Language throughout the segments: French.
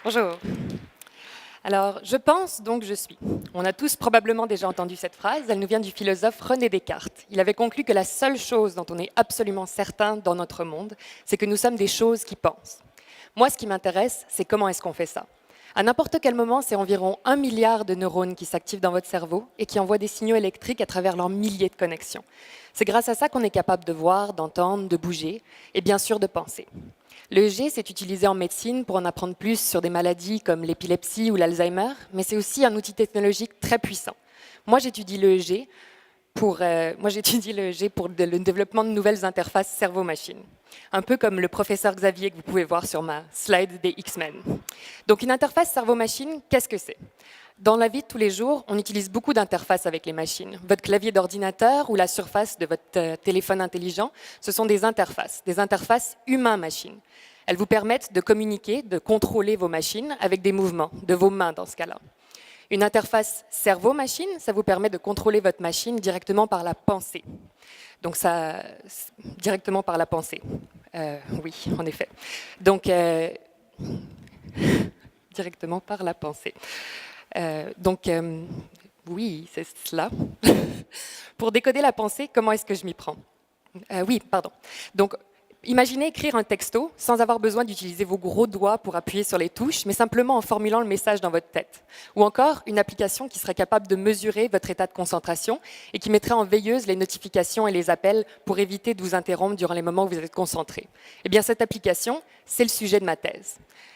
Bonjour. Alors, je pense, donc je suis. On a tous probablement déjà entendu cette phrase, elle nous vient du philosophe René Descartes. Il avait conclu que la seule chose dont on est absolument certain dans notre monde, c'est que nous sommes des choses qui pensent. Moi, ce qui m'intéresse, c'est comment est-ce qu'on fait ça. À n'importe quel moment, c'est environ 1 milliard de neurones qui s'activent dans votre cerveau et qui envoient des signaux électriques à travers leurs milliers de connexions. C'est grâce à ça qu'on est capable de voir, d'entendre, de bouger et bien sûr de penser. L'EEG, c'est utilisé en médecine pour en apprendre plus sur des maladies comme l'épilepsie ou l'Alzheimer, mais c'est aussi un outil technologique très puissant. Moi, j'étudie l'EEG pour le développement de nouvelles interfaces cerveau-machine. Un peu comme le professeur Xavier que vous pouvez voir sur ma slide des X-Men. Donc une interface cerveau-machine, qu'est-ce que c'est? Dans la vie de tous les jours, on utilise beaucoup d'interfaces avec les machines. Votre clavier d'ordinateur ou la surface de votre téléphone intelligent, ce sont des interfaces humain-machine. Elles vous permettent de communiquer, de contrôler vos machines avec des mouvements, de vos mains dans ce cas-là. Une interface cerveau-machine, ça vous permet de contrôler votre machine directement par la pensée. Donc ça, directement par la pensée. Oui, en effet. Donc, directement par la pensée. Oui, c'est cela. Pour décoder la pensée, comment est-ce que je m'y prends? Oui, pardon. Donc, imaginez écrire un texto sans avoir besoin d'utiliser vos gros doigts pour appuyer sur les touches, mais simplement en formulant le message dans votre tête. Ou encore, une application qui serait capable de mesurer votre état de concentration et qui mettrait en veilleuse les notifications et les appels pour éviter de vous interrompre durant les moments où vous êtes concentré. Eh bien, cette application, c'est le sujet de ma thèse.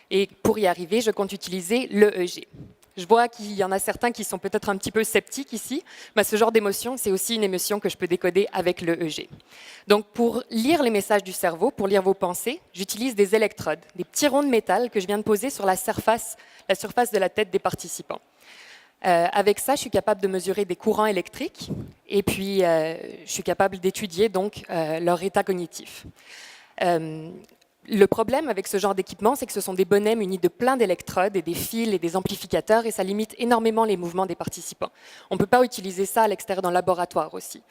Et pour y arriver, je compte utiliser l'EEG. Je vois qu'il y en a certains qui sont peut-être un petit peu sceptiques ici. Mais ce genre d'émotion, c'est aussi une émotion que je peux décoder avec l'EEG. Donc, pour lire les messages du cerveau, pour lire vos pensées, j'utilise des électrodes, des petits ronds de métal que je viens de poser sur la surface de la tête des participants. Avec ça, je suis capable de mesurer des courants électriques et puis je suis capable d'étudier donc leur état cognitif. Le problème avec ce genre d'équipement, c'est que ce sont des bonnets munis de plein d'électrodes et des fils et des amplificateurs et ça limite énormément les mouvements des participants. On ne peut pas utiliser ça à l'extérieur d'un laboratoire aussi.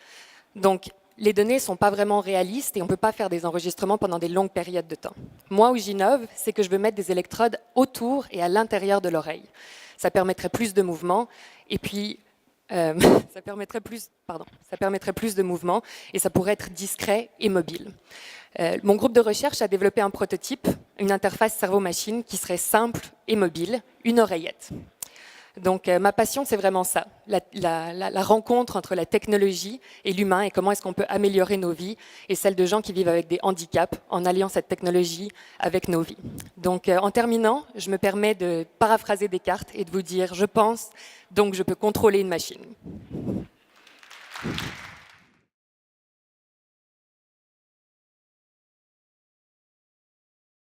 Donc, les données ne sont pas vraiment réalistes et on ne peut pas faire des enregistrements pendant des longues périodes de temps. Moi, où j'innove, c'est que je veux mettre des électrodes autour et à l'intérieur de l'oreille. Ça permettrait plus de mouvements et puis ça permettrait plus de mouvements et ça pourrait être discret et mobile. Mon groupe de recherche a développé un prototype, une interface cerveau-machine qui serait simple et mobile, une oreillette. Donc ma passion, c'est vraiment ça, la rencontre entre la technologie et l'humain et comment est-ce qu'on peut améliorer nos vies et celles de gens qui vivent avec des handicaps en alliant cette technologie avec nos vies. Donc en terminant, je me permets de paraphraser Descartes et de vous dire « je pense, donc je peux contrôler une machine ».